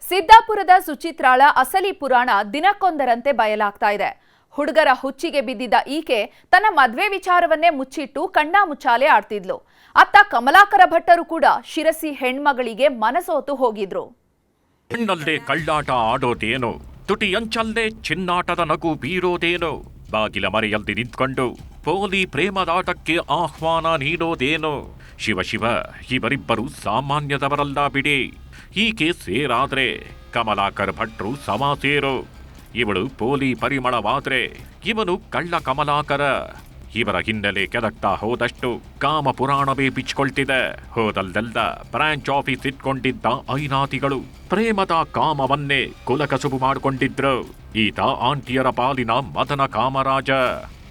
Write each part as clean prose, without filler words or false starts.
ಸಿದ್ದಾಪುರದ ಸುಚಿತ್ರಾಳ ಅಸಲಿ ಪುರಾಣ ದಿನಕ್ಕೊಂದರಂತೆ ಬಯಲಾಗ್ತಾ ಇದೆ. ಹುಡುಗರ ಹುಚ್ಚಿಗೆ ಬಿದ್ದಿದ್ದ ಈಕೆ ತನ್ನ ಮದ್ವೆ ವಿಚಾರವನ್ನೇ ಮುಚ್ಚಿಟ್ಟು ಕಣ್ಣಾಮುಚ್ಚಾಲೆ ಆಡ್ತಿದ್ಲು. ಅತ್ತ ಕಮಲಾಕರ ಭಟ್ಟರು ಕೂಡ ಶಿರಸಿ ಹೆಣ್ಮಗಳಿಗೆ ಮನಸೋತು ಹೋಗಿದ್ರು. ಹೆಣ್ಣಲ್ಲೇ ಕಳ್ಳಾಟ ಆಡೋದೇನೋ, ತುಟಿಯಂಚಲ್ಲೇ ಚಿನ್ನಾಟದ ನಗು ಬೀರೋದೇನೋ, ಬಾಗಿಲ ಮರೆಯಲ್ಲಿ ನಿಂತ್ಕೊಂಡು ಪೋಲಿ ಪ್ರೇಮದಾಟಕ್ಕೆ ಆಹ್ವಾನ ನೀಡೋದೇನೋ. ಶಿವ ಶಿವ, ಇವರಿಬ್ಬರು ಸಾಮಾನ್ಯದವರಲ್ಲ ಬಿಡಿ. ಈಕೆ ಸೇರಾದ್ರೆ ಕಮಲಾಕರ್ ಭಟ್ರು ಸಮ ಸೇರೋ. ಇವಳು ಪೋಲಿ ಪರಿಮಳವಾದ್ರೆ ಇವನು ಕಳ್ಳ ಕಮಲಾಕರ. ಇವರ ಹಿನ್ನೆಲೆ ಕೆದಕ್ತಾ ಹೋದಷ್ಟು ಕಾಮ ಪುರಾಣವೇ ಬಿಚ್ಕೊಳ್ತಿದೆ. ಹೋದಲ್ಲೆಲ್ಲ ಬ್ರಾಂಚ್ ಆಫೀಸ್ ಇಟ್ಕೊಂಡಿದ್ದ ಐನಾತಿಗಳು ಪ್ರೇಮದ ಕಾಮವನ್ನೇ ಕುಲಕಸುಬು ಮಾಡಿಕೊಂಡಿದ್ರು. ಈತ ಆಂಟಿಯರ ಪಾಲಿನ ಮದನ ಕಾಮರಾಜ,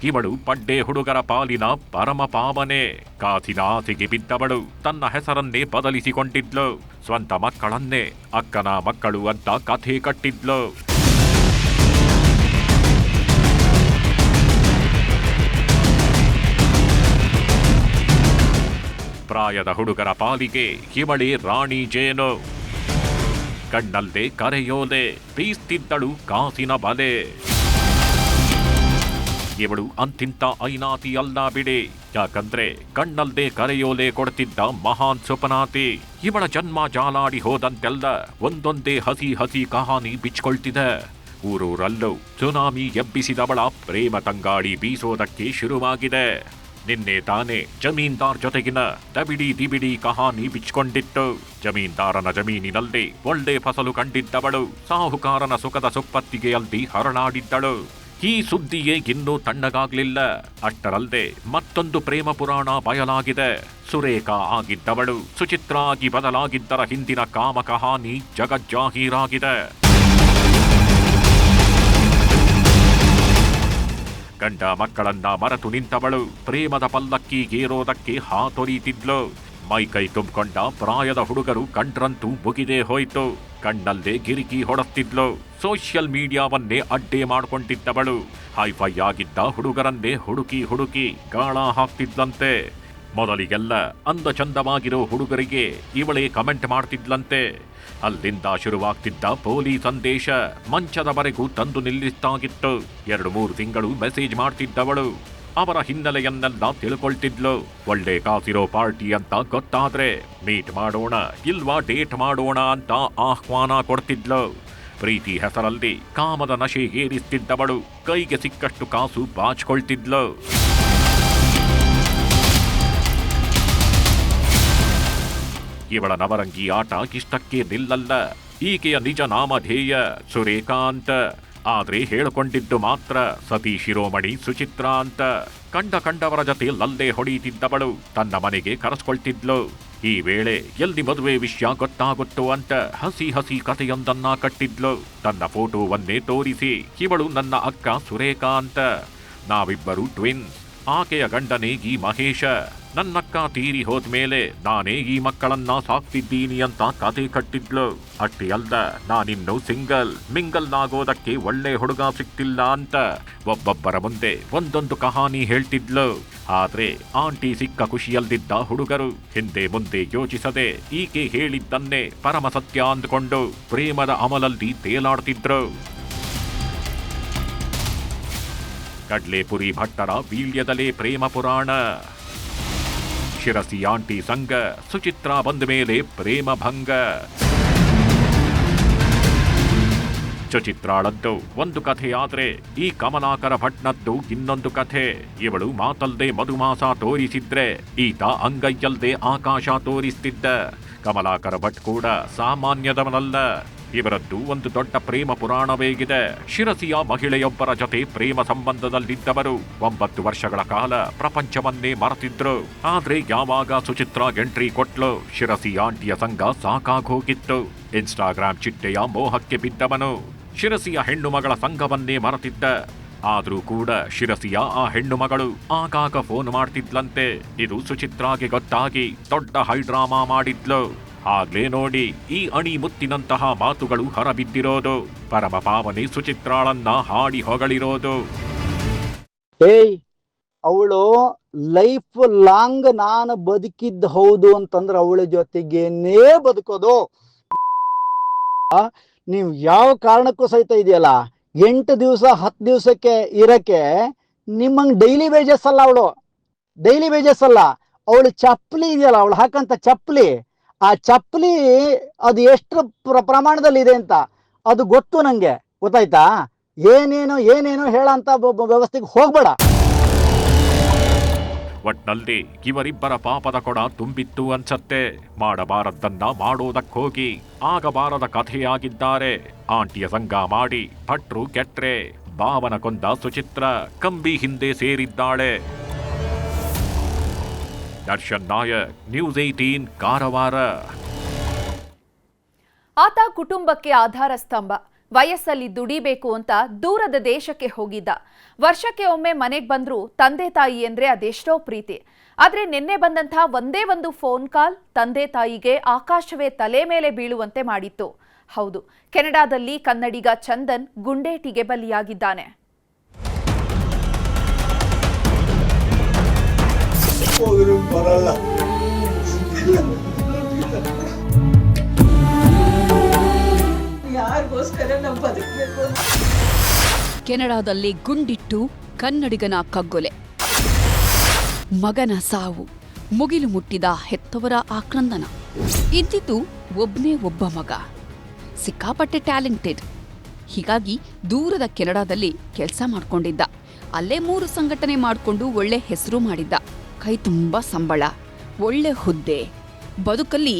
ಇವಳು ಪಡ್ಡೆ ಹುಡುಗರ ಪಾಲಿನ ಪರಮ ಪಾವನೆ. ಕಾಸಿನ ಆಸೆಗೆ ಬಿದ್ದವಳು ತನ್ನ ಹೆಸರನ್ನೇ ಬದಲಿಸಿಕೊಂಡಿದ್ಲು. ಸ್ವಂತ ಮಕ್ಕಳನ್ನೇ ಅಕ್ಕನ ಮಕ್ಕಳು ಅಂತ ಕಥೆ ಕಟ್ಟಿದ್ಲು. ಪ್ರಾಯದ ಹುಡುಗರ ಪಾಲಿಗೆ ಇವಳೇ ರಾಣಿ ಜೇನು. ಕಣ್ಣಲ್ಲೇ ಕರೆಯೋಲೆ ಬೀಸ್ತಿದ್ದಳು ಕಾಸಿನ ಬಲೆ. ಇವಳು ಅಂತಿಂತ ಐನಾತಿ ಅಲ್ಲ ಬಿಡಿ, ಯಾಕಂದ್ರೆ ಕಣ್ಣಲ್ಲದೆ ಕರೆಯೋಲೆ ಕೊಡ್ತಿದ್ದ ಮಹಾನ್ ಸುಪನಾತಿ. ಇವಳ ಜನ್ಮ ಜಾಲಾಡಿ ಹೋದಂತೆಲ್ಲ ಒಂದೊಂದೇ ಹಸಿ ಹಸಿ ಕಹಾನಿ ಬಿಚ್ಕೊಳ್ತಿದೆ. ಊರೂರಲ್ಲೂ ಸುನಾಮಿ ಎಬ್ಬಿಸಿದವಳ ಪ್ರೇಮ ತಂಗಾಡಿ ಬೀಸೋದಕ್ಕೆ ಶುರುವಾಗಿದೆ. ನಿನ್ನೆ ತಾನೇ ಜಮೀನ್ದಾರ್ ಜೊತೆಗಿನ ದಬಿಡಿ ದಿಬಿಡಿ ಕಹಾನಿ ಬಿಚ್ಕೊಂಡಿತ್ತು. ಜಮೀನ್ದಾರನ ಜಮೀನಿನಲ್ಲಿ ಒಳ್ಳೆ ಫಸಲು ಕಂಡಿದ್ದವಳು ಸಾಹುಕಾರನ ಸುಖದ ಸುಪ್ಪತ್ತಿಗೆ ಅಲ್ಲಿ ಹರಳಾಡಿದ್ದಳು. ಈ ಸುದ್ದಿಯೇ ಇನ್ನೂ ತಣ್ಣಗಾಗ್ಲಿಲ್ಲ. ಅಷ್ಟರಲ್ಲದೆ ಮತ್ತೊಂದು ಪ್ರೇಮ ಪುರಾಣ ಬಯಲಾಗಿದೆ. ಸುರೇಖ ಆಗಿದ್ದವಳು ಸುಚಿತ್ರ ಆಗಿ ಬದಲಾಗಿದ್ದರ ಹಿಂದಿನ ಕಾಮ ಕಹಾನಿ ಜಗಜ್ಜಾಹೀರಾಗಿದೆ. ಗಂಡ ಮಕ್ಕಳನ್ನ ಮರೆತು ನಿಂತವಳು ಪ್ರೇಮದ ಪಲ್ಲಕ್ಕಿಗೇರೋದಕ್ಕೆ ಹಾತೊರೀತಿದ್ಲು. ಮೈಕೈ ತುಂಬಿಕೊಂಡ ಪ್ರಾಯದ ಹುಡುಗರು ಕಂಡ್ರಂತೂ ಮುಗಿದೇ ಹೋಯ್ತು. ಕಣ್ಣಲ್ಲೇ ಗಿರಿಕಿ ಹೊಡೆಸ್ತಿದ್ಲು. ಸೋಷಿಯಲ್ ಮೀಡಿಯಾವನ್ನೇ ಅಡ್ಡೆ ಮಾಡ್ಕೊಂಡಿದ್ದವಳು ಹೈಫೈ ಆಗಿದ್ದ ಹುಡುಗರನ್ನೇ ಹುಡುಕಿ ಗಾಳ ಹಾಕ್ತಿದ್ಲಂತೆ. ಮೊದಲಿಗೆಲ್ಲ ಅಂದ ಚಂದವಾಗಿರೋ ಹುಡುಗರಿಗೆ ಇವಳೇ ಕಮೆಂಟ್ ಮಾಡ್ತಿದ್ಲಂತೆ. ಅಲ್ಲಿಂದ ಶುರುವಾಗ್ತಿದ್ದ ಪೋಲಿ ಸಂದೇಶ ಮಂಚದವರೆಗೂ ತಂದು ನಿಲ್ಲಿಸ್ತಾಗಿತ್ತು. 2-3 ತಿಂಗಳು ಮೆಸೇಜ್ ಮಾಡ್ತಿದ್ದವಳು ಅವರ ಹಿನ್ನೆಲೆಯನ್ನೆಲ್ಲ ತಿಳ್ಕೊಳ್ತಿದ್ಲು. ಒಳ್ಳೆ ಕಾಸಿರೋ ಪಾರ್ಟಿ ಅಂತ ಗೊತ್ತಾದ್ರೆ ಮೀಟ್ ಮಾಡೋಣ ಇಲ್ವಾ ಡೇಟ್ ಮಾಡೋಣ ಅಂತ ಆಹ್ವಾನ ಕೊಡ್ತಿದ್ಲು. ಪ್ರೀತಿ ಹೆಸರಲ್ಲಿ ಕಾಮದ ನಶೆ ಏರಿಸ್ತಿದ್ದವಳು ಕೈಗೆ ಸಿಕ್ಕಷ್ಟು ಕಾಸು ಬಾಚ್ಕೊಳ್ತಿದ್ಲು. ಇವಳ ನವರಂಗಿ ಆಟ ಇಷ್ಟಕ್ಕೆ ನಿಲ್ಲಲ್ಲ. ಈಕೆಯ ನಿಜ ನಾಮಧೇಯ ಸುರೇಖಾ ಅಂತ, ಆದ್ರೆ ಹೇಳಿಕೊಂಡಿದ್ದು ಮಾತ್ರ ಸತಿ ಶಿರೋಮಣಿ ಸುಚಿತ್ರ ಅಂತ. ಕಂಡವರ ಜೊತೆ ಲಲ್ಲೆ ಹೊಡೆಯುತ್ತಿದ್ದವಳು ತನ್ನ ಮನೆಗೆ ಕರೆಸ್ಕೊಳ್ತಿದ್ಲು. ಈ ವೇಳೆ ಎಲ್ಲಿ ಮದುವೆ ವಿಷಯ ಗೊತ್ತಾಗುತ್ತೋ ಅಂತ ಹಸಿ ಹಸಿ ಕಥೆಯೊಂದನ್ನ ಕಟ್ಟಿದ್ಲು. ತನ್ನ ಫೋಟೋವನ್ನೇ ತೋರಿಸಿ ಇವಳು ನನ್ನ ಅಕ್ಕ ಸುರೇಖಾ ಅಂತ, ನಾವಿಬ್ಬರು ಟ್ವಿನ್ಸ್, ಆಕೆಯ ಗಂಡನೇ ಈ ಮಹೇಶ, ನನ್ನಕ್ಕ ತೀರಿ ಹೋದ್ಮೇಲೆ ನಾನೇ ಈ ಮಕ್ಕಳನ್ನ ಸಾಕ್ತಿದ್ದೀನಿ ಅಂತ ಕತೆ ಕಟ್ಟಿದ್ಲು. ಅಷ್ಟೇ ಅಲ್ದ ನಾನಿನ್ನು ಮಿಂಗಲ್ ಆಗೋದಕ್ಕೆ ಒಳ್ಳೆ ಹುಡುಗ ಸಿಕ್ತಿಲ್ಲ ಅಂತ ಒಬ್ಬೊಬ್ಬರ ಮುಂದೆ ಒಂದೊಂದು ಕಹಾನಿ ಹೇಳ್ತಿದ್ಲು. ಆದ್ರೆ ಆಂಟಿ ಸಿಕ್ಕ ಖುಷಿಯಲ್ದಿದ್ದ ಹುಡುಗರು ಹಿಂದೆ ಮುಂದೆ ಯೋಚಿಸದೆ ಈಕೆ ಹೇಳಿದ್ದನ್ನೇ ಪರಮ ಸತ್ಯ ಅಂದ್ಕೊಂಡು ಪ್ರೇಮದ ಅಮಲಲ್ಲಿ ತೇಲಾಡ್ತಿದ್ರು. ಕಡ್ಲೆಪುರಿ ಭಟ್ಟರ ವೀಳ್ಯದಲೇ ಪ್ರೇಮ ಪುರಾಣ. ಶಿರಸಿ ಆಂಟಿ ಸಂಗ, ಸುಚಿತ್ರ ಬಂದ ಮೇಲೆ ಪ್ರೇಮ ಭಂಗ. ಸುಚಿತ್ರಾಳದ್ದು ಒಂದು ಕಥೆಯಾದ್ರೆ ಈ ಕಮಲಾಕರ ಭಟ್ನದ್ದು ಇನ್ನೊಂದು ಕಥೆ. ಇವಳು ಮಾತಲ್ದೆ ಮಧುಮಾಸ ತೋರಿಸಿದ್ರೆ ಈತ ಅಂಗೈಯಲ್ದೆ ಆಕಾಶ ತೋರಿಸ್ತಿದ್ದ. ಕಮಲಾಕರ ಭಟ್ ಕೂಡ ಸಾಮಾನ್ಯದವನಲ್ಲ. ಇವರದ್ದು ಒಂದು ದೊಡ್ಡ ಪ್ರೇಮ ಪುರಾಣವೇಗಿದೆ. ಶಿರಸಿಯ ಮಹಿಳೆಯೊಬ್ಬರ ಜೊತೆ ಪ್ರೇಮ ಸಂಬಂಧದಲ್ಲಿದ್ದವರು 9 ವರ್ಷಗಳ ಕಾಲ ಪ್ರಪಂಚವನ್ನೇ ಮರೆತಿದ್ರು. ಆದ್ರೆ ಯಾವಾಗ ಸುಚಿತ್ರ ಎಂಟ್ರಿ ಕೊಟ್ಲು ಶಿರಸಿ ಆಂಟಿಯ ಸಂಘ ಸಾಕಾಗೋಗಿತ್ತು. ಇನ್ಸ್ಟಾಗ್ರಾಮ್ ಚಿಟ್ಟೆಯ ಮೋಹಕ್ಕೆ ಬಿದ್ದವನು ಶಿರಸಿಯ ಹೆಣ್ಣು ಮಗಳ ಸಂಘವನ್ನೇ ಮರೆತಿದ್ದ. ಆದ್ರೂ ಕೂಡ ಶಿರಸಿಯ ಆ ಹೆಣ್ಣು ಮಗಳು ಆಗಾಗ ಫೋನ್ ಮಾಡ್ತಿದ್ಲಂತೆ. ಇದು ಸುಚಿತ್ರಾಗೆ ಗೊತ್ತಾಗಿ ದೊಡ್ಡ ಹೈಡ್ರಾಮಾ ಮಾಡಿದ್ಲು. ಆಗ್ಲೇ ನೋಡಿ ಈ ಅಣಿ ಮುತ್ತಿನಂತಹ ಮಾತುಗಳು ಹೊರಬಿದ್ದಿರೋದು. ಪರಮ ಪಾವನೆ ಸುಚಿತ್ರಾಳನ್ನ ಹಾಡಿ ಹೊಗಳಿರೋದು. ಅವಳು ಲೈಫ್ ಲಾಂಗ್ ನಾನು ಬದುಕಿದ್ದು ಹೌದು ಅಂತಂದ್ರೆ ಅವಳ ಜೊತೆಗೇನೇ ಬದುಕೋದು. ನೀವು ಯಾವ ಕಾರಣಕ್ಕೂ ಸಹಿತ ಇದೆಯಲ್ಲ 8 ದಿವಸ 10 ದಿವಸಕ್ಕೆ ಇರಕ್ಕೆ ನಿಮ್ಮಂಗೆ ಡೈಲಿ ವೇಜಸ್ ಅಲ್ಲ ಅವಳು, ಡೈಲಿ ವೇಜಸ್ ಅಲ್ಲ ಅವಳು. ಚಪ್ಪಲಿ ಇದೆಯಲ್ಲ, ಅವಳು ಹಾಕಂತ ಚಪ್ಪಲಿ, ಆ ಚಪ್ಪಲಿ ಅದು ಎಷ್ಟು ಪ್ರಮಾಣದಲ್ಲಿ ಇದೆ ಅಂತ ಅದು ಗೊತ್ತು ನಂಗೆ, ಗೊತ್ತಾಯ್ತಾ? ಏನೇನೋ ಹೇಳಂತ ವ್ಯವಸ್ಥೆಗೆ ಹೋಗ್ಬೇಡ. ಒಟ್ನಲ್ಲಿ ಇವರಿಬ್ಬರ ಪಾಪದ ಕೊಡ ತುಂಬಿತ್ತು ಅನ್ಸತ್ತೆ. ಮಾಡಬಾರದ್ದನ್ನ ಮಾಡೋದಕ್ಕೋಗಿ ಆಗಬಾರದ ಕಥೆಯಾಗಿದ್ದಾರೆ. ಆಂಟಿಯ ಸಂಗ ಮಾಡಿ ಭಟ್ರು ಕೆಟ್ರೆ, ಭಾವನ ಕೊಂದ ಸುಚಿತ್ರ ಕಂಬಿ ಹಿಂದೆ ಸೇರಿದ್ದಾಳೆ. ದರ್ಶನ್ ನಾಯಕ್, ನ್ಯೂಸ್ 18 ಕಾರವಾರ. ಆತ ಕುಟುಂಬಕ್ಕೆ ಆಧಾರ ಸ್ತಂಭ. ವಯಸ್ಸಲ್ಲಿ ದುಡಿಬೇಕು ಅಂತ ದೂರದ ದೇಶಕ್ಕೆ ಹೋಗಿದ್ದ. ವರ್ಷಕ್ಕೆ ಒಮ್ಮೆ ಮನೆಗೆ ಬಂದ್ರು ತಂದೆ ತಾಯಿ ಅಂದ್ರೆ ಅದೆಷ್ಟೋ ಪ್ರೀತಿ. ಆದ್ರೆ ನಿನ್ನೆ ಬಂದಂಥ ಒಂದೇ ಒಂದು ಫೋನ್ ಕಾಲ್ ತಂದೆ ತಾಯಿಗೆ ಆಕಾಶವೇ ತಲೆ ಮೇಲೆ ಬೀಳುವಂತೆ ಮಾಡಿತ್ತು. ಹೌದು, ಕೆನಡಾದಲ್ಲಿ ಕನ್ನಡಿಗ ಚಂದನ್ ಗುಂಡೇಟಿಗೆ ಬಲಿಯಾಗಿದ್ದಾನೆ. ಕೆನಡಾದಲ್ಲಿ ಗುಂಡಿಟ್ಟು ಕನ್ನಡಿಗನ ಕಗ್ಗೊಲೆ, ಮಗನ ಸಾವು, ಮುಗಿಲು ಮುಟ್ಟಿದ ಹೆತ್ತವರ ಆಕ್ರಂದನ. ಇದ್ದಿದ್ದು ಒಬ್ಬನೇ ಒಬ್ಬ ಮಗ, ಸಿಕ್ಕಾಪಟ್ಟೆ ಟ್ಯಾಲೆಂಟೆಡ್. ಹೀಗಾಗಿ ದೂರದ ಕೆನಡಾದಲ್ಲಿ ಕೆಲಸ ಮಾಡ್ಕೊಂಡಿದ್ದ. ಅಲ್ಲೇ 3 ಸಂಘಟನೆ ಮಾಡಿಕೊಂಡು ಒಳ್ಳೆ ಹೆಸರು ಮಾಡಿದ್ದ. ಕೈ ತುಂಬ ಸಂಬಳ, ಒಳ್ಳೆ ಹುದ್ದೆ, ಬದುಕಲ್ಲಿ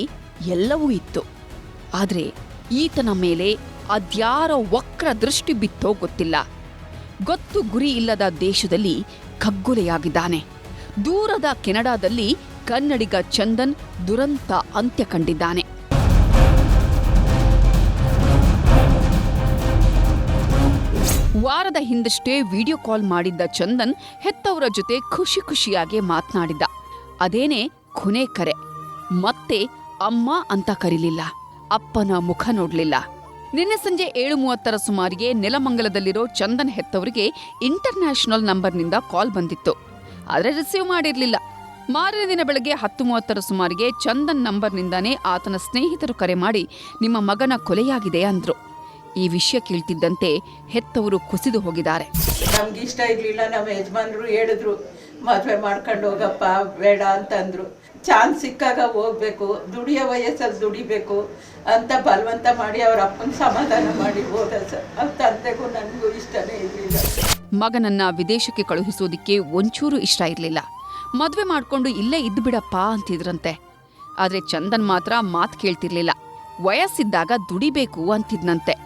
ಎಲ್ಲವೂ ಇತ್ತು. ಆದರೆ ಈತನ ಮೇಲೆ ಅದ್ಯಾರೋ ವಕ್ರ ದೃಷ್ಟಿ ಬಿತ್ತೋ ಗೊತ್ತಿಲ್ಲ. ಗೊತ್ತು ಗುರಿ ಇಲ್ಲದ ದೇಶದಲ್ಲಿ ಕಗ್ಗೊಲೆಯಾಗಿದ್ದಾನೆ. ದೂರದ ಕೆನಡಾದಲ್ಲಿ ಕನ್ನಡಿಗ ಚಂದನ್ ದುರಂತ ಅಂತ್ಯ ಕಂಡಿದ್ದಾನೆ. ವಾರದ ಹಿಂದಷ್ಟೇ ವಿಡಿಯೋ ಕಾಲ್ ಮಾಡಿದ್ದ ಚಂದನ್ ಹೆತ್ತವರ ಜೊತೆ ಖುಷಿಯಾಗಿ ಮಾತನಾಡಿದ್ದ. ಅದೇನೇ ಕೊನೆ ಕರೆ. ಮತ್ತೆ ಅಮ್ಮ ಅಂತ ಕರೀಲಿಲ್ಲ, ಅಪ್ಪನ ಮುಖ ನೋಡ್ಲಿಲ್ಲ. ನಿನ್ನೆ ಸಂಜೆ 7:30 ಸುಮಾರಿಗೆ ನೆಲಮಂಗಲದಲ್ಲಿರೋ ಚಂದನ್ ಹೆತ್ತವರಿಗೆ ಇಂಟರ್ನ್ಯಾಷನಲ್ ನಂಬರ್ನಿಂದ ಕಾಲ್ ಬಂದಿತ್ತು. ಆದರೆ ರಿಸೀವ್ ಮಾಡಿರ್ಲಿಲ್ಲ. ಮಾರನೇ ದಿನ ಬೆಳಗ್ಗೆ 10:30 ಸುಮಾರಿಗೆ ಚಂದನ್ ನಂಬರ್ನಿಂದಾನೇ ಆತನ ಸ್ನೇಹಿತರು ಕರೆ ಮಾಡಿ ನಿಮ್ಮ ಮಗನ ಕೊಲೆಯಾಗಿದೆ ಅಂದ್ರು. ಈ ವಿಷಯ ಕೇಳ್ತಿದ್ದಂತೆ ಹೆತ್ತವರು ಕುಸಿದು ಹೋಗಿದ್ದಾರೆ. ನಮ್ಗೆ ಇಷ್ಟ ಇರ್ಲಿಲ್ಲ, ನಮ್ಮ ಯಜಮಾನ್ರು ಹೇಳಿದ್ರು ಮದ್ವೆ ಮಾಡ್ಕೊಂಡು ಹೋಗಪ್ಪ ಬೇಡ ಅಂತಂದ್ರು. ಚಾನ್ಸ್ ಸಿಕ್ಕಾಗ ಹೋಗ್ಬೇಕು, ದುಡಿಯೋ ವಯಸ್ಸಲ್ಲಿ ದುಡಿಬೇಕು ಅಂತ ಬಲವಂತ ಮಾಡಿ ಅವ್ರ ಅಪ್ಪನ ಸಮಾಧಾನ ಮಾಡಿ ಹೋದ ಸರ್. ಅವ್ರ ತಂದೆಗೂ ನನಗೂ ಇಷ್ಟನೇ ಇರಲಿಲ್ಲ. ಮಗನನ್ನ ವಿದೇಶಕ್ಕೆ ಕಳುಹಿಸೋದಿಕ್ಕೆ ಒಂಚೂರು ಇಷ್ಟ ಇರಲಿಲ್ಲ. ಮದ್ವೆ ಮಾಡ್ಕೊಂಡು ಇಲ್ಲೇ ಇದ್ದು ಬಿಡಪ್ಪ ಅಂತಿದ್ರಂತೆ. ಆದ್ರೆ ಚಂದನ್ ಮಾತ್ರ ಮಾತು ಕೇಳ್ತಿರ್ಲಿಲ್ಲ. ವಯಸ್ಸಿದ್ದಾಗ ದುಡಿಬೇಕು ಅಂತಿದ್ನಂತೆ.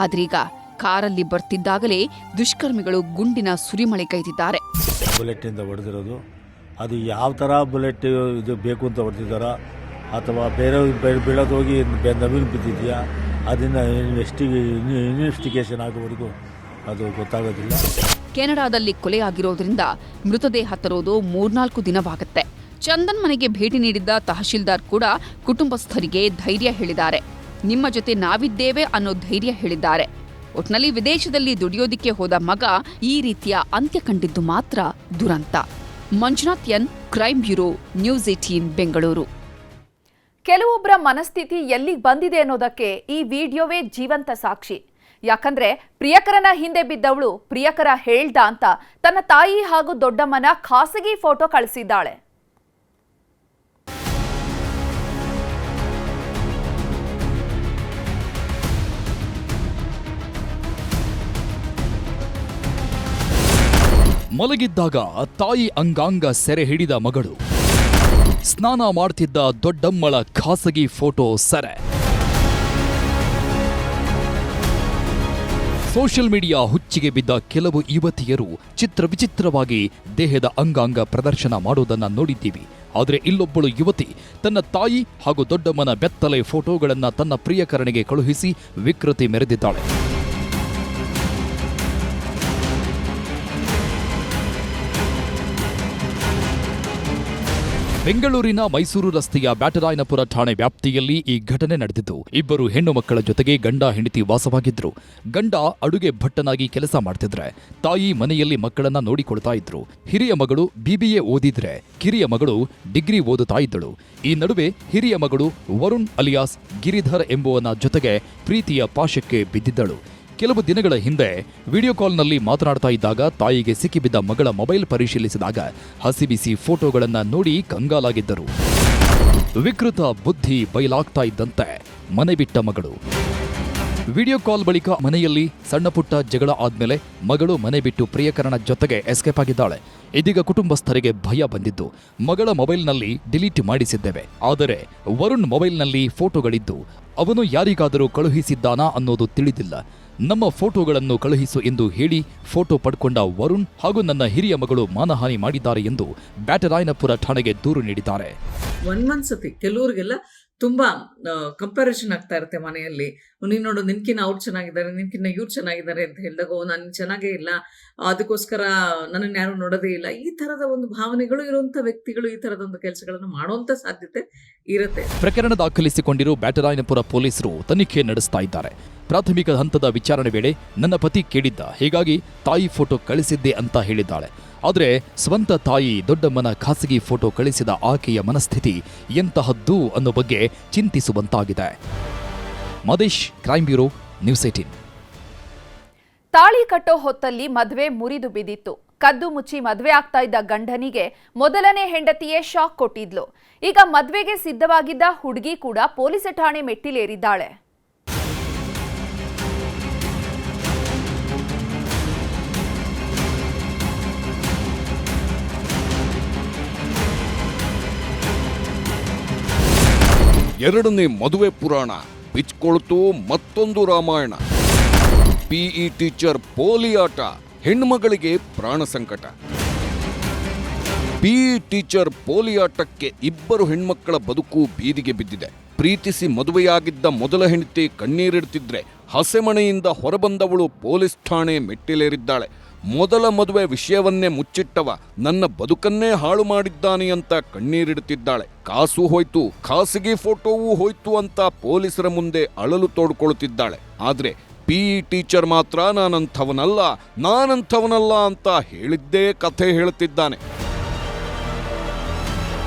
ಆದ್ರೀಗ ಕಾರಲ್ಲಿ ಬರ್ತಿದ್ದಾಗಲೇ ದುಷ್ಕರ್ಮಿಗಳು ಗುಂಡಿನ ಸುರಿಮಳೆ ಕೈದಿದ್ದಾರೆ. ಬುಲೆಟ್ ಇಂದ ಹೊಡೆದಿರೋದು, ಅದು ಯಾವ ಥರ ಬುಲೆಟ್ ಇದು ಬೇಕು ಅಂತ ಹೊಡೆದಿದ್ದಾರಾ ಅಥವಾ ಬೇರೆ ಬೀಳೋದು ಹೋಗಿ ನವೀನ್ ಬಿದ್ದಿದೆಯಾ, ಅದನ್ನ ಇನ್ವೆಸ್ಟಿಗೇಷನ್ ಆಗೋವರೆಗೂ ಅದು ಗೊತ್ತಾಗೋದಿಲ್ಲ. ಕೆನಡಾದಲ್ಲಿ ಕೊಲೆಯಾಗಿರೋದ್ರಿಂದ ಮೃತದೇಹ ತರೋದು 3-4 ದಿನವಾಗುತ್ತೆ. ಚಂದನ್ ಮನೆಗೆ ಭೇಟಿ ನೀಡಿದ್ದ ತಹಶೀಲ್ದಾರ್ ಕೂಡ ಕುಟುಂಬಸ್ಥರಿಗೆ ಧೈರ್ಯ ಹೇಳಿದ್ದಾರೆ. ನಿಮ್ಮ ಜೊತೆ ನಾವಿದ್ದೇವೆ ಅನ್ನೋ ಧೈರ್ಯ ಹೇಳಿದ್ದಾರೆ. ಒಟ್ನಲ್ಲಿ ವಿದೇಶದಲ್ಲಿ ದುಡಿಯೋದಿಕ್ಕೆ ಹೋದ ಮಗ ಈ ರೀತಿಯ ಅಂತ್ಯ ಕಂಡಿದ್ದು ಮಾತ್ರ ದುರಂತ. Manjunath N, crime bureau, news 18 Bengaluru. ಕೆಲವೊಬ್ಬರ ಮನಸ್ಥಿತಿ ಎಲ್ಲಿಗೆ ಬಂದಿದೆ ಅನ್ನೋದಕ್ಕೆ ಈ ವಿಡಿಯೋವೇ ಜೀವಂತ ಸಾಕ್ಷಿ. ಯಾಕಂದ್ರೆ ಪ್ರಿಯಕರನ ಹಿಂದೆ ಬಿದ್ದವಳು ಪ್ರಿಯಕರ ಹೇಳ್ದ ಅಂತ ತನ್ನ ತಾಯಿ ಹಾಗೂ ದೊಡ್ಡಮ್ಮನ ಖಾಸಗಿ ಫೋಟೋ ಕಳಿಸಿದ್ದಾಳೆ. ಮಲಗಿದ್ದಾಗ ತಾಯಿ ಅಂಗಾಂಗ ಸೆರೆ ಹಿಡಿದ ಮಗಳು, ಸ್ನಾನ ಮಾಡ್ತಿದ್ದ ದೊಡ್ಡಮ್ಮಳ ಖಾಸಗಿ ಫೋಟೋ ಸೆರೆ. ಸೋಷಿಯಲ್ ಮೀಡಿಯಾ ಹುಚ್ಚಿಗೆ ಬಿದ್ದ ಕೆಲವು ಯುವತಿಯರು ವಿಚಿತ್ರವಾಗಿ ದೇಹದ ಅಂಗಾಂಗ ಪ್ರದರ್ಶನ ಮಾಡೋದನ್ನ ನೋಡಿದ್ದೀವಿ. ಆದರೆ ಇಲ್ಲೊಬ್ಬಳು ಯುವತಿ ತನ್ನ ತಾಯಿ ಹಾಗೂ ದೊಡ್ಡಮ್ಮನ ಬೆತ್ತಲೆ ಫೋಟೋಗಳನ್ನ ತನ್ನ ಪ್ರಿಯಕರನಿಗೆ ಕಳುಹಿಸಿ ವಿಕೃತಿ ಮೆರೆದಿದ್ದಾಳೆ. ಬೆಂಗಳೂರಿನ ಮೈಸೂರು ರಸ್ತೆಯ ಬ್ಯಾಟರಾಯನಪುರ ಠಾಣೆ ವ್ಯಾಪ್ತಿಯಲ್ಲಿ ಈ ಘಟನೆ ನಡೆದಿದ್ದು, ಇಬ್ಬರು ಹೆಣ್ಣು ಮಕ್ಕಳ ಜೊತೆಗೆ ಗಂಡ ಹೆಂಡತಿ ವಾಸವಾಗಿದ್ರು. ಗಂಡ ಅಡುಗೆ ಭಟ್ಟನಾಗಿ ಕೆಲಸ ಮಾಡ್ತಿದ್ರೆ, ತಾಯಿ ಮನೆಯಲ್ಲಿ ಮಕ್ಕಳನ್ನ ನೋಡಿಕೊಳ್ತಾ ಇದ್ರು. ಹಿರಿಯ ಮಗಳು BBA ಓದಿದ್ರೆ, ಕಿರಿಯ ಮಗಳು ಡಿಗ್ರಿ ಓದುತ್ತಾ ಇದ್ದಳು. ಈ ನಡುವೆ ಹಿರಿಯ ಮಗಳು ವರುಣ್ ಅಲಿಯಾಸ್ ಗಿರಿಧರ್ ಎಂಬುವನ ಜೊತೆಗೆ ಪ್ರೀತಿಯ ಪಾಶಕ್ಕೆ ಬಿದ್ದಿದ್ದಳು. ಕೆಲವು ದಿನಗಳ ಹಿಂದೆ ವಿಡಿಯೋ ಕಾಲ್ನಲ್ಲಿ ಮಾತನಾಡ್ತಾ ಇದ್ದಾಗ ತಾಯಿಗೆ ಸಿಕ್ಕಿಬಿದ್ದ ಮಗಳ ಮೊಬೈಲ್ ಪರಿಶೀಲಿಸಿದಾಗ ಹಸಿಬಿಸಿ ಫೋಟೋಗಳನ್ನ ನೋಡಿ ಕಂಗಾಲಾಗಿದ್ದರು. ವಿಕೃತ ಬುದ್ಧಿ ಬಯಲಾಗ್ತಾ ಇದ್ದಂತೆ ಮನೆ ಬಿಟ್ಟ ಮಗಳು. ವಿಡಿಯೋ ಕಾಲ್ ಬಳಿಕ ಮನೆಯಲ್ಲಿ ಸಣ್ಣಪುಟ್ಟ ಜಗಳ ಆದ್ಮೇಲೆ ಮಗಳು ಮನೆ ಬಿಟ್ಟು ಪ್ರಿಯಕರನ ಜೊತೆಗೆ ಎಸ್ಕೇಪ್ ಆಗಿದ್ದಾಳೆ. ಇದೀಗ ಕುಟುಂಬಸ್ಥರಿಗೆ ಭಯ ಬಂದಿದ್ದು, ಮಗಳ ಮೊಬೈಲ್ನಲ್ಲಿ ಡಿಲೀಟ್ ಮಾಡಿಸಿದ್ದೇವೆ, ಆದರೆ ವರುಣ್ ಮೊಬೈಲ್ನಲ್ಲಿ ಫೋಟೋಗಳಿದ್ದು ಅವನು ಯಾರಿಗಾದರೂ ಕಳುಹಿಸಿದ್ದಾನಾ ಅನ್ನೋದು ತಿಳಿದಿಲ್ಲ. ನಮ್ಮ ಫೋಟೋಗಳನ್ನು ಕಳುಹಿಸು ಎಂದು ಹೇಳಿ ಫೋಟೋ ಪಡ್ಕೊಂಡ ವರುಣ್ ಹಾಗೂ ನನ್ನ ಹಿರಿಯ ಮಗಳು ಮಾನಹಾನಿ ಮಾಡಿದ್ದಾರೆ ಎಂದು ಬ್ಯಾಟರಾಯನಪುರ ಠಾಣೆಗೆ ದೂರು ನೀಡಿದ್ದಾರೆ. ಒಂದೊಂದ್ಸತಿ ಕೆಲವ್ರಿಗೆಲ್ಲ ತುಂಬಾ ಕಂಪ್ಯಾರಿಸನ್ ಆಗ್ತಾ ಇರುತ್ತೆ ಮನೆಯಲ್ಲಿ. ನೀನು ನೋಡು, ನಿನ್ಕಿನ್ನ ಅವ್ರು ಚೆನ್ನಾಗಿದ್ದಾರೆ, ನಿನ್ಕಿನ್ನ ಇವ್ರು ಚೆನ್ನಾಗಿದ್ದಾರೆ ಅಂತ ಹೇಳಿದಾಗ ನಾನು ಚೆನ್ನಾಗೇ ಇಲ್ಲ, ಅದಕ್ಕೋಸ್ಕರ ನನ್ನನ್ನು ಯಾರು ನೋಡೋದೇ ಇಲ್ಲ, ಈ ತರದ ಒಂದು ಭಾವನೆಗಳು ಇರುವಂತ ವ್ಯಕ್ತಿಗಳು ಈ ತರದ ಒಂದು ಕೆಲಸಗಳನ್ನು ಮಾಡುವಂತ ಸಾಧ್ಯತೆ ಇರುತ್ತೆ. ಪ್ರಕರಣ ದಾಖಲಿಸಿಕೊಂಡಿರುವ ಬ್ಯಾಟರಾಯನಪುರ ಪೊಲೀಸರು ತನಿಖೆ ನಡೆಸ್ತಾ ಇದ್ದಾರೆ. ಪ್ರಾಥಮಿಕ ಹಂತದ ವಿಚಾರಣೆ ವೇಳೆ ನನ್ನ ಪತಿ ಕೇಳಿದ್ದ, ಹೀಗಾಗಿ ತಾಯಿ ಫೋಟೋ ಕಳಿಸಿದ್ದೆ ಅಂತ ಹೇಳಿದ್ದಾಳೆ. ಆದರೆ ಸ್ವಂತ ತಾಯಿ ದೊಡ್ಡಮ್ಮನ ಖಾಸಗಿ ಫೋಟೋ ಕಳಿಸಿದ ಆಕೆಯ ಮನಸ್ಥಿತಿ ಎಂತಹದ್ದು ಅನ್ನೋ ಬಗ್ಗೆ ಚಿಂತಿಸುವಂತಾಗಿದೆ. ಮದೇಶ್, ಕ್ರೈಮ್ ಬ್ಯೂರೋ, ನ್ಯೂಸ್ 18. ತಾಳಿ ಕಟ್ಟೋ ಹೊತ್ತಲ್ಲಿ ಮದುವೆ ಮುರಿದು ಬಿದ್ದಿತ್ತು. ಕದ್ದು ಮುಚ್ಚಿ ಮದುವೆ ಆಗ್ತಾ ಇದ್ದ ಗಂಡನಿಗೆ ಮೊದಲನೇ ಹೆಂಡತಿಯೇ ಶಾಕ್ ಕೊಟ್ಟಿದ್ಲು. ಈಗ ಮದುವೆಗೆ ಸಿದ್ಧವಾಗಿದ್ದ ಹುಡುಗಿ ಕೂಡ ಪೊಲೀಸ್ ಠಾಣೆ ಮೆಟ್ಟಿಲೇರಿದ್ದಾಳೆ. ಎರಡನೇ ಮದುವೆ ಪುರಾಣ ಬಿಚ್ಕೊಳ್ತು ಮತ್ತೊಂದು ರಾಮಾಯಣ. PE ಟೀಚರ್ ಪೋಲಿಯಾಟ, ಹೆಣ್ಮಗಳಿಗೆ ಪ್ರಾಣ ಸಂಕಟ. PE ಟೀಚರ್ ಪೋಲಿಯಾಟಕ್ಕೆ ಇಬ್ಬರು ಹೆಣ್ಮಕ್ಕಳ ಬದುಕು ಬೀದಿಗೆ ಬಿದ್ದಿದೆ. ಪ್ರೀತಿಸಿ ಮದುವೆಯಾಗಿದ್ದ ಮೊದಲ ಹೆಂಡತಿ ಕಣ್ಣೀರಿಡ್ತಿದ್ರೆ ಹಸೆಮಣೆಯಿಂದ ಹೊರಬಂದವಳು ಪೊಲೀಸ್ ಠಾಣೆ ಮೆಟ್ಟಿಲೇರಿದ್ದಾಳೆ. ಮೊದಲ ಮದುವೆ ವಿಷಯವನ್ನೇ ಮುಚ್ಚಿಟ್ಟವ ನನ್ನ ಬದುಕನ್ನೇ ಹಾಳು ಮಾಡಿದ್ದಾನೆ ಅಂತ ಕಣ್ಣೀರಿಡುತ್ತಿದ್ದಾಳೆ. ಕಾಸು ಹೋಯ್ತು, ಖಾಸಗಿ ಫೋಟೋವೂ ಹೋಯ್ತು ಅಂತ ಪೊಲೀಸರ ಮುಂದೆ ಅಳಲು ತೋಡ್ಕೊಳ್ತಿದ್ದಾಳೆ. ಆದ್ರೆ PE ಟೀಚರ್ ಮಾತ್ರ ನಾನಂಥವನಲ್ಲ ಅಂತ ಹೇಳಿದ್ದೇ ಕಥೆ ಹೇಳುತ್ತಿದ್ದಾನೆ.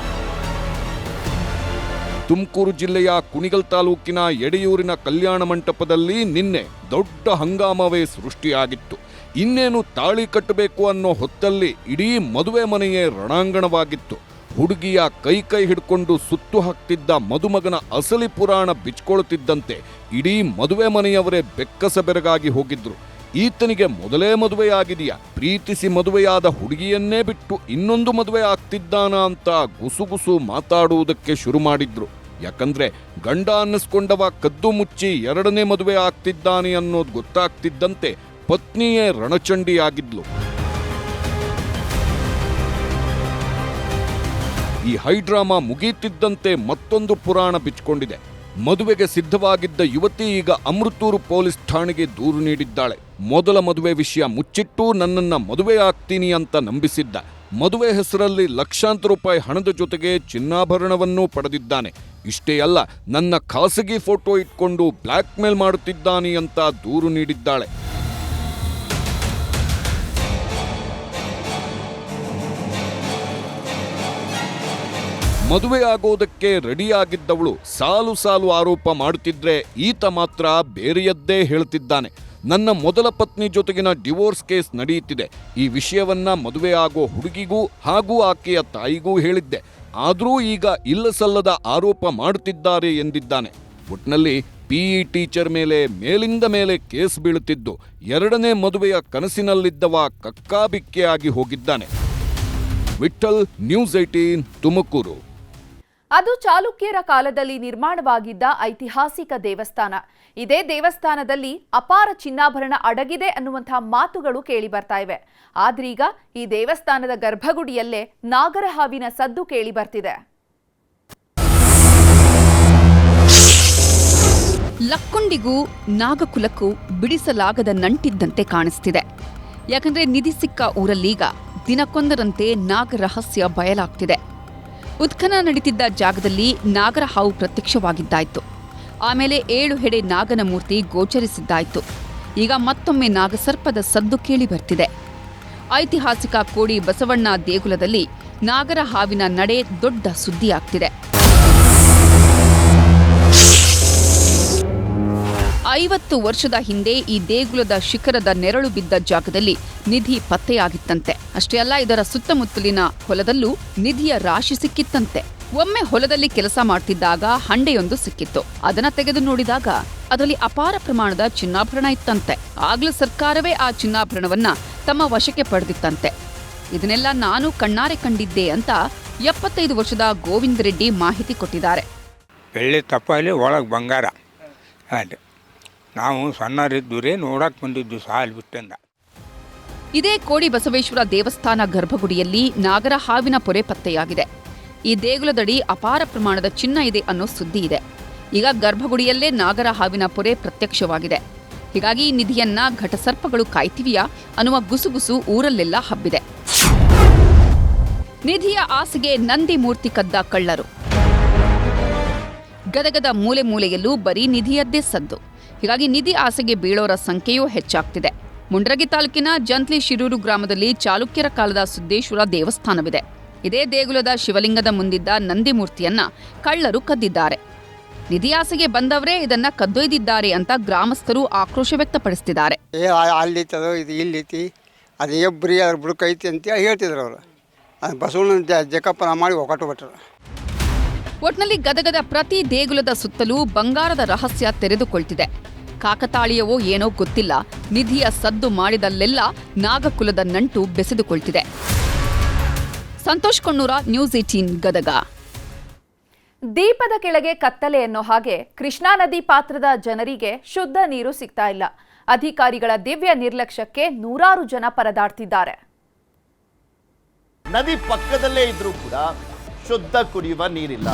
ತುಮಕೂರು ಜಿಲ್ಲೆಯ ಕುಣಿಗಲ್ ತಾಲೂಕಿನ ಎಡೆಯೂರಿನ ಕಲ್ಯಾಣ ಮಂಟಪದಲ್ಲಿ ನಿನ್ನೆ ದೊಡ್ಡ ಹಂಗಾಮವೇ ಸೃಷ್ಟಿಯಾಗಿತ್ತು. ಇನ್ನೇನು ತಾಳಿ ಕಟ್ಟಬೇಕು ಅನ್ನೋ ಹೊತ್ತಲ್ಲಿ ಇಡೀ ಮದುವೆ ಮನೆಯೇ ರಣಾಂಗಣವಾಗಿತ್ತು. ಹುಡುಗಿಯ ಕೈ ಹಿಡ್ಕೊಂಡು ಸುತ್ತು ಹಾಕ್ತಿದ್ದ ಮದುಮಗನ ಅಸಲಿ ಪುರಾಣ ಬಿಚ್ಕೊಳ್ತಿದ್ದಂತೆ ಇಡೀ ಮದುವೆ ಮನೆಯವರೇ ಬೆಕ್ಕಸ ಬೆರಗಾಗಿ ಹೋಗಿದ್ರು. ಈತನಿಗೆ ಮೊದಲೇ ಮದುವೆಯಾಗಿದೆಯಾ, ಪ್ರೀತಿಸಿ ಮದುವೆಯಾದ ಹುಡುಗಿಯನ್ನೇ ಬಿಟ್ಟು ಇನ್ನೊಂದು ಮದುವೆ ಆಗ್ತಿದ್ದಾನ ಅಂತ ಗುಸುಗುಸು ಮಾತಾಡುವುದಕ್ಕೆ ಶುರು ಮಾಡಿದ್ರು. ಯಾಕಂದ್ರೆ ಗಂಡ ಅನ್ನಿಸ್ಕೊಂಡವ ಕದ್ದು ಮುಚ್ಚಿ ಎರಡನೇ ಮದುವೆ ಆಗ್ತಿದ್ದಾನೆ ಅನ್ನೋದು ಗೊತ್ತಾಗ್ತಿದ್ದಂತೆ ಪತ್ನಿಯೇ ರಣಚಂಡಿಯಾಗಿದ್ಲು. ಈ ಹೈಡ್ರಾಮಾ ಮುಗೀತಿದ್ದಂತೆ ಮತ್ತೊಂದು ಪುರಾಣ ಬಿಚ್ಕೊಂಡಿದೆ. ಮದುವೆಗೆ ಸಿದ್ಧವಾಗಿದ್ದ ಯುವತಿ ಈಗ ಅಮೃತೂರು ಪೊಲೀಸ್ ಠಾಣೆಗೆ ದೂರು ನೀಡಿದ್ದಾಳೆ. ಮೊದಲ ಮದುವೆ ವಿಷಯ ಮುಚ್ಚಿಟ್ಟು ನನ್ನನ್ನ ಮದುವೆ ಆಗ್ತೀನಿ ಅಂತ ನಂಬಿಸಿದ್ದ. ಮದುವೆ ಹೆಸರಲ್ಲಿ ಲಕ್ಷಾಂತರ ರೂಪಾಯಿ ಹಣದ ಜೊತೆಗೆ ಚಿನ್ನಾಭರಣವನ್ನೂ ಪಡೆದಿದ್ದಾನೆ. ಇಷ್ಟೇ ಅಲ್ಲ, ನನ್ನ ಖಾಸಗಿ ಫೋಟೋ ಇಟ್ಕೊಂಡು ಬ್ಲ್ಯಾಕ್ ಮೇಲ್ ಮಾಡುತ್ತಿದ್ದಾನೆ ಅಂತ ದೂರು ನೀಡಿದ್ದಾಳೆ. ಮದುವೆಯಾಗೋದಕ್ಕೆ ರೆಡಿಯಾಗಿದ್ದವಳು ಸಾಲು ಸಾಲು ಆರೋಪ ಮಾಡುತ್ತಿದ್ರೆ ಈತ ಮಾತ್ರ ಬೇರೆಯದ್ದೇ ಹೇಳ್ತಿದ್ದಾನೆ. ನನ್ನ ಮೊದಲ ಪತ್ನಿ ಜೊತೆಗಿನ ಡಿವೋರ್ಸ್ ಕೇಸ್ ನಡೆಯುತ್ತಿದೆ. ಈ ವಿಷಯವನ್ನ ಮದುವೆ ಆಗೋ ಹುಡುಗಿಗೂ ಹಾಗೂ ಆಕೆಯ ತಾಯಿಗೂ ಹೇಳಿದ್ದೆ. ಆದರೂ ಈಗ ಇಲ್ಲಸಲ್ಲದ ಆರೋಪ ಮಾಡುತ್ತಿದ್ದಾರೆ ಎಂದಿದ್ದಾನೆ. ಒಟ್ನಲ್ಲಿ PE ಟೀಚರ್ ಮೇಲಿಂದ ಮೇಲೆ ಕೇಸ್ ಬೀಳುತ್ತಿದ್ದು ಎರಡನೇ ಮದುವೆಯ ಕನಸಿನಲ್ಲಿದ್ದವ ಕಕ್ಕಾಬಿಕ್ಕೆಯಾಗಿ ಹೋಗಿದ್ದಾನೆ. ವಿಠಲ್, ನ್ಯೂಸ್ 18, ತುಮಕೂರು. ಅದು ಚಾಲುಕ್ಯರ ಕಾಲದಲ್ಲಿ ನಿರ್ಮಾಣವಾಗಿದ್ದ ಐತಿಹಾಸಿಕ ದೇವಸ್ಥಾನ. ಇದೇ ದೇವಸ್ಥಾನದಲ್ಲಿ ಅಪಾರ ಚಿನ್ನಾಭರಣ ಅಡಗಿದೆ ಅನ್ನುವಂತಹ ಮಾತುಗಳು ಕೇಳಿ ಬರ್ತಾ ಇವೆ. ಆದ್ರೀಗ ಈ ದೇವಸ್ಥಾನದ ಗರ್ಭಗುಡಿಯಲ್ಲೇ ನಾಗರಹಾವಿನ ಸದ್ದು ಕೇಳಿ ಬರ್ತಿದೆ. ಲಕ್ಕೊಂಡಿಗೂ ನಾಗಕುಲಕ್ಕೂ ಬಿಡಿಸಲಾಗದ ನಂಟಿದ್ದಂತೆ ಕಾಣಿಸ್ತಿದೆ. ಯಾಕಂದ್ರೆ ನಿಧಿ ಸಿಕ್ಕ ಊರಲ್ಲೀಗ ದಿನಕ್ಕೊಂದರಂತೆ ನಾಗರಹಸ್ಯ ಬಯಲಾಗ್ತಿದೆ. ಉತ್ಖನನ ನಡೀತಿದ್ದ ಜಾಗದಲ್ಲಿ ನಾಗರ ಹಾವು ಪ್ರತ್ಯಕ್ಷವಾಗಿದ್ದಾಯ್ತು. ಆಮೇಲೆ 7 ಹೆಡೆ ನಾಗನ ಮೂರ್ತಿ ಗೋಚರಿಸಿದ್ದಾಯ್ತು. ಈಗ ಮತ್ತೊಮ್ಮೆ ನಾಗಸರ್ಪದ ಸದ್ದು ಕೇಳಿ ಬರ್ತಿದೆ. ಐತಿಹಾಸಿಕ ಕೋಡಿ ಬಸವಣ್ಣ ದೇಗುಲದಲ್ಲಿ ನಾಗರ ಹಾವಿನ ನಡೆ ದೊಡ್ಡ ಸುದ್ದಿಯಾಗ್ತಿದೆ. 50 ವರ್ಷದ ಹಿಂದೆ ಈ ದೇಗುಲದ ಶಿಖರದ ನೆರಳು ಬಿದ್ದ ಜಾಗದಲ್ಲಿ ನಿಧಿ ಪತ್ತೆಯಾಗಿತ್ತಂತೆ. ಅಷ್ಟೇ ಅಲ್ಲ, ಇದರ ಸುತ್ತಮುತ್ತಲಿನ ಹೊಲದಲ್ಲೂ ನಿಧಿಯ ರಾಶಿ ಸಿಕ್ಕಿತ್ತಂತೆ. ಒಮ್ಮೆ ಹೊಲದಲ್ಲಿ ಕೆಲಸ ಮಾಡ್ತಿದ್ದಾಗ ಹಂಡೆಯೊಂದು ಸಿಕ್ಕಿತ್ತು. ಅದನ್ನ ತೆಗೆದು ನೋಡಿದಾಗ ಅದರಲ್ಲಿ ಅಪಾರ ಪ್ರಮಾಣದ ಚಿನ್ನಾಭರಣ ಇತ್ತಂತೆ. ಆಗ್ಲೂ ಸರ್ಕಾರವೇ ಆ ಚಿನ್ನಾಭರಣವನ್ನ ತಮ್ಮ ವಶಕ್ಕೆ ಪಡೆದಿತ್ತಂತೆ. ಇದನ್ನೆಲ್ಲ ನಾನು ಕಣ್ಣಾರೆ ಕಂಡಿದ್ದೆ ಅಂತ 75 ವರ್ಷದ ಗೋವಿಂದ ರೆಡ್ಡಿ ಮಾಹಿತಿ ಕೊಟ್ಟಿದ್ದಾರೆ. ಬೆಳ್ಳಿ ತಪ್ಪಲಿ ಒಳಗೆ ಬಂಗಾರ. ಅದೇ ನಾವು ಸಣ್ಣರಿದ್ದೂರೇ ನೋಡಕ್ಕೆ ಬಂದಿದ್ದು ಸಾಲು ಬಿಟ್ಟಂದ. ಇದೇ ಕೋಡಿ ಬಸವೇಶ್ವರ ದೇವಸ್ಥಾನ ಗರ್ಭಗುಡಿಯಲ್ಲಿ ನಾಗರ ಹಾವಿನ ಪೊರೆ ಪತ್ತೆಯಾಗಿದೆ. ಈ ದೇಗುಲದಡಿ ಅಪಾರ ಪ್ರಮಾಣದ ಚಿನ್ನ ಇದೆ ಅನ್ನೋ ಸುದ್ದಿ ಇದೆ. ಈಗ ಗರ್ಭಗುಡಿಯಲ್ಲೇ ನಾಗರ ಹಾವಿನ ಪೊರೆ ಪ್ರತ್ಯಕ್ಷವಾಗಿದೆ. ಹೀಗಾಗಿ ಈ ನಿಧಿಯನ್ನ ಘಟಸರ್ಪಗಳು ಕಾಯ್ತಿವಿಯಾ ಅನ್ನುವ ಗುಸುಗುಸು ಊರಲ್ಲೆಲ್ಲ ಹಬ್ಬಿದೆ. ನಿಧಿಯ ಆಸೆಗೆ ನಂದಿ ಮೂರ್ತಿ ಕದ್ದ ಕಳ್ಳರು. ಗದಗದ ಮೂಲೆ ಮೂಲೆಯಲ್ಲೂ ಬರೀ ನಿಧಿಯದ್ದೇ ಸದ್ದು. ಹೀಗಾಗಿ ನಿಧಿ ಆಸೆಗೆ ಬೀಳೋರ ಸಂಖ್ಯೆಯೂ ಹೆಚ್ಚಾಗ್ತಿದೆ. ಮುಂಡ್ರಗಿ ತಾಲೂಕಿನ ಜಂತ್ಲಿ ಶಿರೂರು ಗ್ರಾಮದಲ್ಲಿ ಚಾಲುಕ್ಯರ ಕಾಲದ ಸಿದ್ದೇಶ್ವರ ದೇವಸ್ಥಾನವಿದೆ. ಇದೇ ದೇಗುಲದ ಶಿವಲಿಂಗದ ಮುಂದಿದ್ದ ನಂದಿ ಮೂರ್ತಿಯನ್ನ ಕಳ್ಳರು ಕದ್ದಿದ್ದಾರೆ. ನಿಧಿ ಆಸೆಗೆ ಬಂದವರೇ ಇದನ್ನ ಕದ್ದೊಯ್ದಿದ್ದಾರೆ ಅಂತ ಗ್ರಾಮಸ್ಥರು ಆಕ್ರೋಶ ವ್ಯಕ್ತಪಡಿಸುತ್ತಿದ್ದಾರೆ. ಅಲ್ಲಿತ್ತದೋ ಇದು ಇಲ್ಲಿತಿ, ಅದು ಎಬ್ಬರಿ ಅದ್ರ ಬುಡಕೈತಿ ಅಂತ ಹೇಳ್ತಿದ್ರು ಅವರು. ಬಸವಣ್ಣ ಜಕಪ್ಪನ ಮಾಡಿ ಒಕ್ಕಟ್ಟು ಬಿಟ್ಟರು. ಒಟ್ನಲ್ಲಿ ಗದಗದ ಪ್ರತಿ ದೇಗುಲದ ಸುತ್ತಲೂ ಬಂಗಾರದ ರಹಸ್ಯ ತೆರೆದುಕೊಳ್ತಿದೆ. ಕಾಕತಾಳೀಯವೋ ಏನೋ ಗೊತ್ತಿಲ್ಲ, ನಿಧಿಯ ಸದ್ದು ಮಾಡಿದಲ್ಲೆಲ್ಲ ನಾಗಕುಲದ ನಂಟು ಬೆಸೆದುಕೊಳ್ತಿದೆ. ಸಂತೋಷ್ ಕೊಣ್ಣೂರ, ನ್ಯೂಸ್ 18 ಗದಗ. ದೀಪದ ಕೆಳಗೆ ಕತ್ತಲೆ ಅನ್ನೋ ಹಾಗೆ ಕೃಷ್ಣಾ ನದಿ ಪಾತ್ರದ ಜನರಿಗೆ ಶುದ್ಧ ನೀರು ಸಿಗ್ತಾ ಇಲ್ಲ. ಅಧಿಕಾರಿಗಳ ದಿವ್ಯ ನಿರ್ಲಕ್ಷ್ಯಕ್ಕೆ ನೂರಾರು ಜನ ಪರದಾಡ್ತಿದ್ದಾರೆ. ನದಿ ಪಕ್ಕದಲ್ಲೇ ಇದ್ರೂ ಕೂಡ ಶುದ್ಧ ಕುಡಿಯುವ ನೀರಿಲ್ಲ.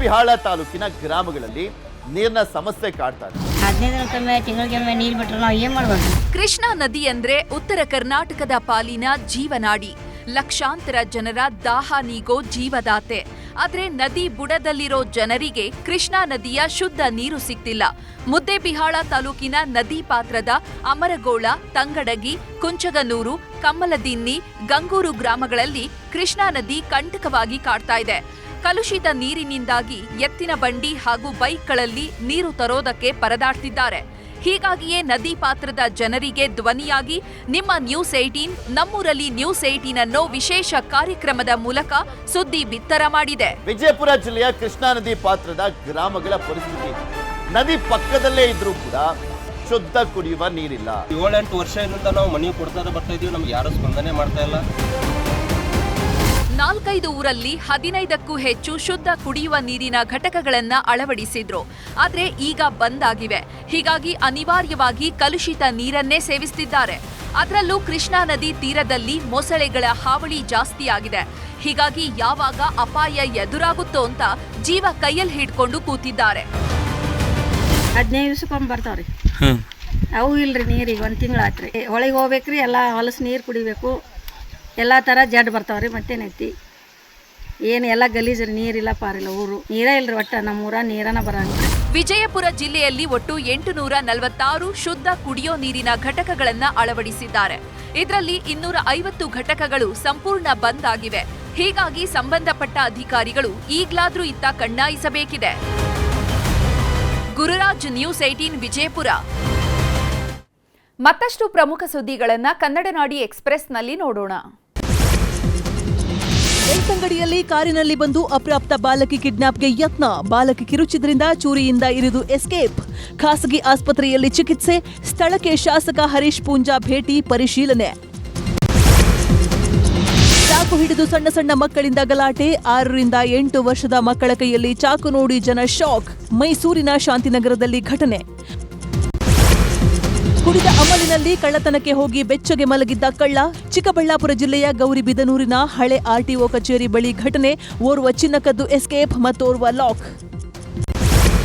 ಬಿಹಾಳ ತಾಲೂಕಿನ ಗ್ರಾಮಗಳಲ್ಲಿ ನೀರಿನ ಸಮಸ್ಯೆ ಕಾಡ್ತಾ ಇದೆ. 15 ದಿನಕ್ಕೊಮ್ಮೆ ತಿಂಗಳಿಗೊಮ್ಮೆ ನೀರು ಬಿಟ್ಟರೆ ನಾವು ಏನ್ ಮಾಡ್ಬೇಕು? ಕೃಷ್ಣಾ ನದಿ ಅಂದ್ರೆ ಉತ್ತರ ಕರ್ನಾಟಕದ ಪಾಲಿನ ಜೀವನಾಡಿ. ಲಕ್ಷಾಂತರ ಜನರ ದಾಹ ನೀಗೋ ಜೀವದಾತೆ. ಆದ್ರೆ ನದಿ ಬುಡದಲ್ಲಿರೋ ಜನರಿಗೆ ಕೃಷ್ಣಾ ನದಿಯ ಶುದ್ಧ ನೀರು ಸಿಗ್ತಿಲ್ಲ. ಮುದ್ದೇಬಿಹಾಳ ತಾಲೂಕಿನ ನದಿ ಪಾತ್ರದ ಅಮರಗೋಳ, ತಂಗಡಗಿ, ಕುಂಚಗನೂರು, ಕಮ್ಮಲದಿನ್ನಿ, ಗಂಗೂರು ಗ್ರಾಮಗಳಲ್ಲಿ ಕೃಷ್ಣಾ ನದಿ ಕಂಟಕವಾಗಿ ಕಾಡ್ತಾ ಇದೆ. ಕಲುಷಿತ ನೀರಿನಿಂದಾಗಿ ಎತ್ತಿನ ಬಂಡಿ ಹಾಗೂ ಬೈಕ್ಗಳಲ್ಲಿ ನೀರು ತರೋದಕ್ಕೆ ಪರದಾಡ್ತಿದ್ದಾರೆ. ಹೀಗಾಗಿಯೇ ನದಿ ಪಾತ್ರದ ಜನರಿಗೆ ಧ್ವನಿಯಾಗಿ ನಿಮ್ಮ ನ್ಯೂಸ್ 18 ನಮ್ಮೂರಲ್ಲಿ ನ್ಯೂಸ್ 18 ಅನ್ನೋ ವಿಶೇಷ ಕಾರ್ಯಕ್ರಮದ ಮೂಲಕ ಸುದ್ದಿ ಬಿತ್ತರ ಮಾಡಿದೆ. ವಿಜಯಪುರ ಜಿಲ್ಲೆಯ ಕೃಷ್ಣಾ ನದಿ ಪಾತ್ರದ ಗ್ರಾಮಗಳ ಪರಿಸ್ಥಿತಿ. ನದಿ ಪಕ್ಕದಲ್ಲೇ ಇದ್ರೂ ಕೂಡ ಶುದ್ಧ ಕುಡಿಯುವ ನೀರಿಲ್ಲ. 7-8 ವರ್ಷದಿಂದ ನಾವು ಮನೆ ಕೊಡ್ತಾ ಬರ್ತಾ ಇದೀವಿ, ನಮ್ಗೆ ಯಾರು ಸ್ಪಂದನೆ ಮಾಡ್ತಾ ಇಲ್ಲ. 4-5 ಊರಲ್ಲಿ 15ಕ್ಕೂ ಹೆಚ್ಚು ಶುದ್ಧ ಕುಡಿಯುವ ನೀರಿನ ಘಟಕಗಳನ್ನ ಅಳವಡಿಸಿದ್ರು. ಆದ್ರೆ ಈಗ ಬಂದ್ ಆಗಿವೆ. ಹೀಗಾಗಿ ಅನಿವಾರ್ಯವಾಗಿ ಕಲುಷಿತ ನೀರನ್ನೇ ಸೇವಿಸುತ್ತಿದ್ದಾರೆ. ಅದರಲ್ಲೂ ಕೃಷ್ಣಾ ನದಿ ತೀರದಲ್ಲಿ ಮೊಸಳೆಗಳ ಹಾವಳಿ ಜಾಸ್ತಿ ಆಗಿದೆ. ಹೀಗಾಗಿ ಯಾವಾಗ ಅಪಾಯ ಎದುರಾಗುತ್ತೋ ಅಂತ ಜೀವ ಕೈಯಲ್ಲಿ ಹಿಡ್ಕೊಂಡು ಕೂತಿದ್ದಾರೆ. 15 ದಿವಸಕ್ಕೊಮ್ಮೆ ಬರ್ತಾವ್ರಿ. ಅವು ಇಲ್ರಿ ನೀರಿಗೆ 1 ತಿಂಗಳು ಆತ್ರಿ. ಹೊಳೆಗೆ ಹೋಗ್ಬೇಕ್ರಿ, ಎಲ್ಲ ಹೊಲಸು ನೀರು ಕುಡಿಬೇಕು. ಎಲ್ಲ ಥರ ಜಡ್ ಬರ್ತಾವ್ರಿ. ಮತ್ತೇನೈತಿ, ಏನು ಎಲ್ಲ ಗಲೀಜ್ರಿ, ನೀರಿಲ್ಲ ಪಾರಿಲ್ಲ. ಊರು ನೀರೇ ಇಲ್ರಿ, ಒಟ್ಟ ನಮ್ಮೂರ ನೀರನ ಬರಂಗ. ವಿಜಯಪುರ ಜಿಲ್ಲೆಯಲ್ಲಿ ಒಟ್ಟು 846 ಶುದ್ಧ ಕುಡಿಯೋ ನೀರಿನ ಘಟಕಗಳನ್ನ ಅಳವಡಿಸಿದ್ದಾರೆ. ಇದರಲ್ಲಿ 250 ಘಟಕಗಳು ಸಂಪೂರ್ಣ ಬಂದ್ ಆಗಿವೆ. ಹೀಗಾಗಿ ಸಂಬಂಧಪಟ್ಟ ಅಧಿಕಾರಿಗಳು ಈಗ್ಲಾದ್ರೂ ಇತ್ತ ಕಣ್ಣಾಯಿಸಬೇಕಿದೆ. ಗುರುರಾಜ್, ನ್ಯೂಸ್ 18 ವಿಜಯಪುರ. ಮತ್ತಷ್ಟು ಪ್ರಮುಖ ಸುದ್ದಿಗಳನ್ನ ಕನ್ನಡ ನಾಡಿ ಎಕ್ಸ್‌ಪ್ರೆಸ್‌ನಲ್ಲಿ ನೋಡೋಣ. ಬೆಳ್ತಂಗಡಿಯಲ್ಲಿ ಕಾರಿನಲ್ಲಿ ಬಂದು ಅಪ್ರಾಪ್ತ ಬಾಲಕಿ ಕಿಡ್ನಾಪ್ಗೆ ಯತ್ನ. ಬಾಲಕಿ ಕಿರುಚಿದ್ರಿಂದ ಚೂರಿಯಿಂದ ಇರಿದು ಎಸ್ಕೇಪ್. ಖಾಸಗಿ ಆಸ್ಪತ್ರೆಯಲ್ಲಿ ಚಿಕಿತ್ಸೆ. ಸ್ಥಳಕ್ಕೆ ಶಾಸಕ ಹರೀಶ್ ಪೂಂಜಾ ಭೇಟಿ, ಪರಿಶೀಲನೆ. ಚಾಕು ಹಿಡಿದು ಸಣ್ಣ ಸಣ್ಣ ಮಕ್ಕಳಿಂದ ಗಲಾಟೆ. 6ರಿಂದ 8 ವರ್ಷದ ಮಕ್ಕಳ ಕೈಯಲ್ಲಿ ಚಾಕು ನೋಡಿ ಜನ ಶಾಕ್. ಮೈಸೂರಿನ ಶಾಂತಿನಗರದಲ್ಲಿ ಘಟನೆ. ಕುಡಿದ ಅಮಲಿನಲ್ಲಿ ಕಳ್ಳತನಕ್ಕೆ ಹೋಗಿ ಬೆಚ್ಚಗೆ ಮಲಗಿದ್ದ ಕಳ್ಳ. ಚಿಕ್ಕಬಳ್ಳಾಪುರ ಜಿಲ್ಲೆಯ ಗೌರಿಬಿದನೂರಿನ ಹಳೆ ಆರ್ಟಿಒ ಕಚೇರಿ ಬಳಿ ಘಟನೆ. ಓರ್ವ ಚಿನ್ನ ಕದ್ದು ಎಸ್ಕೇಪ್, ಮತ್ತೋರ್ವ ಲಾಕ್.